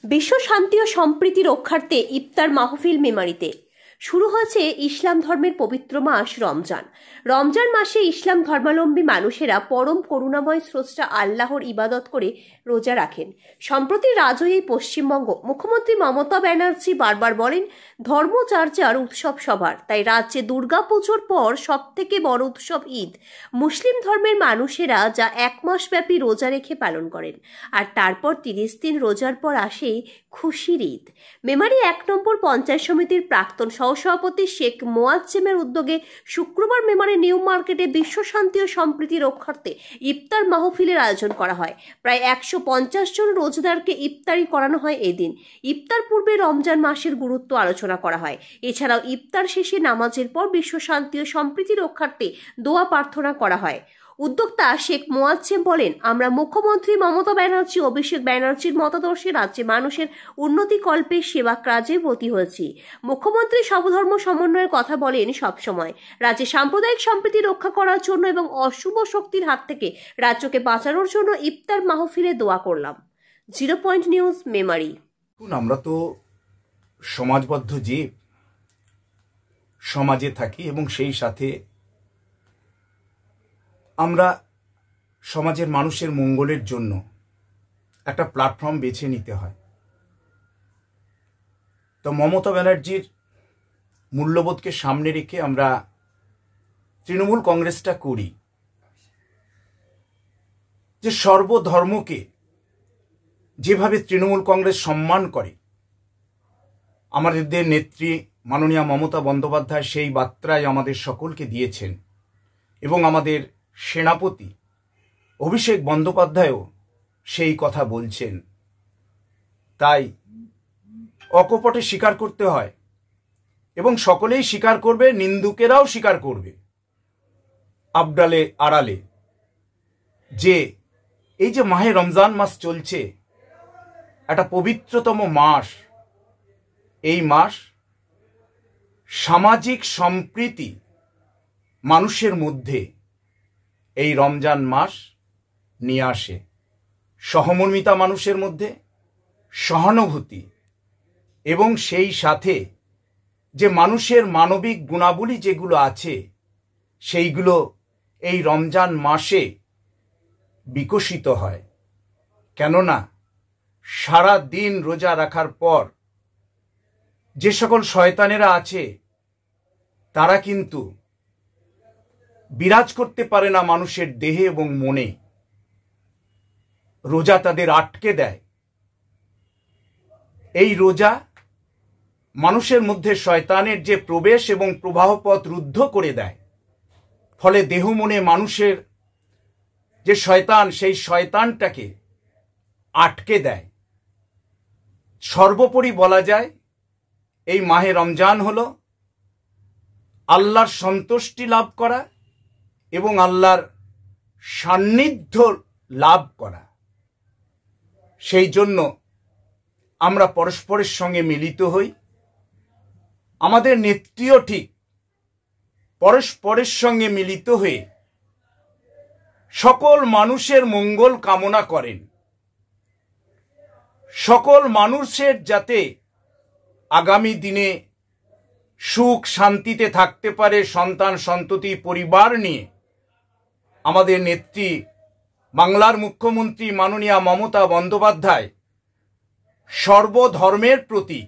বিশ্ব শান্তি ও সম্প্রীতি রক্ষার্থে ইফতার মাহফিল মেমারিতে শুরু হয়েছে ইসলাম ধর্মের পবিত্র মাস রমজান। রমজান মাসে ইসলাম ধর্মাবলম্বী মানুষেরা পরম করুণাময় স্রষ্টা আল্লাহর ইবাদত করে রোজা রাখেন। সম্প্রতি রাজশাহী পশ্চিমবঙ্গ মুখ্যমন্ত্রী মমতা ব্যানার্জি বারবার বলেন, ধর্মচর্চার উৎসব সবার, তাই রাজ্যে দুর্গাপুজোর পর সব থেকে বড় উৎসব ঈদ মুসলিম ধর্মের মানুষেরা যা এক মাস ব্যাপী রোজা রেখে পালন করেন, আর তারপর 30 দিন রোজার পর আসে খুশির ঈদ। মেমারি 1 নম্বর পঞ্চায়েত সমিতির প্রাক্তন সহসভাপতি শেখ মোয়াজ্জেমের উদ্যোগে শুক্রবার মেমারি নিউ মার্কেটে বিশ্ব শান্তি ও সম্প্রীতি রক্ষার্থে ইফতার মাহফিলের আয়োজন করা হয়। প্রায় 150 জন রোজাদারকে ইফতারি করানো হয় এদিন। ইফতার পূর্বে রমজান মাসের গুরুত্ব আলোচনা করা হয়। এছাড়াও ইফতার শেষে নামাজের পর বিশ্ব শান্তি ও সম্প্রীতি রক্ষার্থে দোয়া প্রার্থনা করা হয়। উদ্যোক্তা শেখ মোয়াজ্জেম বলেন, আমরা মুখ্যমন্ত্রী মমতা ব্যানার্জি অভিষেক ব্যানার্জির মতাদর্শে রাজ্যে মানুষের উন্নতি কল্পে সেবা কাজে ব্রতী হয়েছি। মুখ্যমন্ত্রী সর্বধর্ম সমন্বয়ের কথা বলেন সবসময়। রাজ্যে সাম্প্রদায়িক সম্প্রীতি রক্ষা করার জন্য এবং অশুভ শক্তির হাত থেকে রাজ্যকে বাঁচানোর জন্য ইফতার মাহফিলে দোয়া করলাম। 0 পয়েন্ট নিউজ মেমারি। আমরা তো সমাজবদ্ধ জীব, সমাজে থাকি এবং সেই সাথে আমরা সমাজের মানুষের মঙ্গলের জন্য একটা প্ল্যাটফর্ম বেছে নিতে হয়। তো মমতা ব্যানার্জির মূল্যবোধকে সামনে রেখে আমরা তৃণমূল কংগ্রেসটা করি যে সর্বধর্মকে যেভাবে তৃণমূল কংগ্রেস সম্মান করে, আমাদের নেত্রী মাননীয়া মমতা বন্দ্যোপাধ্যায় সেই বার্তায় আমাদের সকলকে দিয়েছেন এবং আমাদের সেনাপতি অভিষেক বন্দ্যোপাধ্যায়ও সেই কথা বলছেন। তাই অকপটে স্বীকার করতে হয় এবং সকলেই স্বীকার করবে, নিন্দুকেরাও স্বীকার করবে আবডালে আড়ালে, যে এই যে মাহে রমজান মাস চলছে, একটা পবিত্রতম মাস, এই মাস সামাজিক সম্প্রীতি মানুষের মধ্যে এই রমজান মাস নিয়ে আসে, সহমর্মিতা মানুষের মধ্যে, সহানুভূতি, এবং সেই সাথে যে মানুষের মানবিক গুণাবলী যেগুলো আছে সেইগুলো এই রমজান মাসে বিকশিত হয়। কেননা সারা দিন রোজা রাখার পর যে সকল শয়তানেরা আছে তারা কিন্তু বিরাজ করতে পারে না মানুষের দেহে এবং মনে, রোজা তাদের আটকে দেয়। এই রোজা মানুষের মধ্যে শয়তানের যে প্রবেশ এবং প্রবাহ পথ রুদ্ধ করে দেয়, ফলে দেহ মনে মানুষের যে শয়তান, সেই শয়তানটাকে আটকে দেয়। সর্বোপরি বলা যায় এই মাহে রমজান হলো আল্লাহর সন্তুষ্টি লাভ করা এবং আল্লাহর সান্নিধ্য লাভ করা। সেই জন্য আমরা পরস্পরের সঙ্গে মিলিত হই। আমাদের নেত্রীও ঠিক পরস্পরের সঙ্গে মিলিত হয়ে সকল মানুষের মঙ্গল কামনা করেন। সকল মানুষের যাতে আগামী দিনে সুখ শান্তিতে থাকতে পারে, সন্তান সন্ততি পরিবার নিয়ে, আমাদের নেত্রী বাংলার মুখ্যমন্ত্রী মাননীয়া মমতা বন্দ্যোপাধ্যায় সর্বধর্মের প্রতি,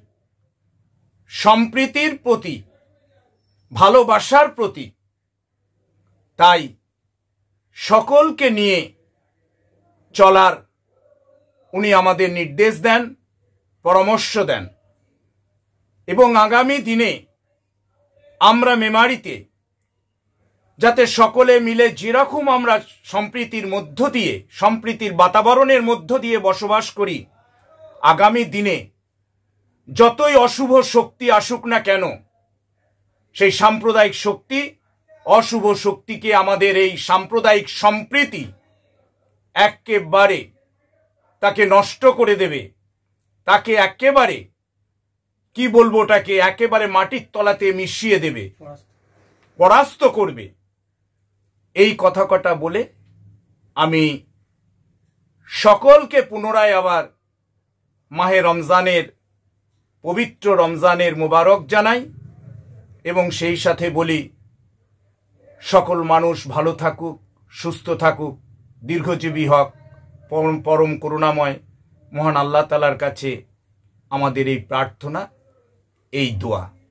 সম্প্রীতির প্রতি, ভালোবাসার প্রতি, তাই সকলকে নিয়ে চলার উনি আমাদের নির্দেশ দেন, পরামর্শ দেন। এবং আগামী দিনে আমরা মেমারিতে যাতে সকলে মিলে যেরকম আমরা সম্প্রীতির মধ্য দিয়ে, সম্প্রীতির বাতাবরণের মধ্য দিয়ে বসবাস করি, আগামী দিনে যতই অশুভ শক্তি আসুক না কেন, সেই সাম্প্রদায়িক শক্তি, অশুভ শক্তিকে আমাদের এই সাম্প্রদায়িক সম্প্রীতি একেবারে তাকে নষ্ট করে দেবে, তাকে একেবারে কি বলবো, তাকে একেবারে মাটির তলাতে মিশিয়ে দেবে, পরাস্ত করবে। এই কথা কটা বলে আমি সকলকে পুনরায় আবার মাহে রমজানের পবিত্র রমজানের মোবারক জানাই এবং সেই সাথে বলি সকল মানুষ ভালো থাকুক, সুস্থ থাকুক, দীর্ঘজীবী হক। পরম করুণাময় মহান আল্লাহ তাআলার কাছে আমাদের এই প্রার্থনা, এই দোয়া।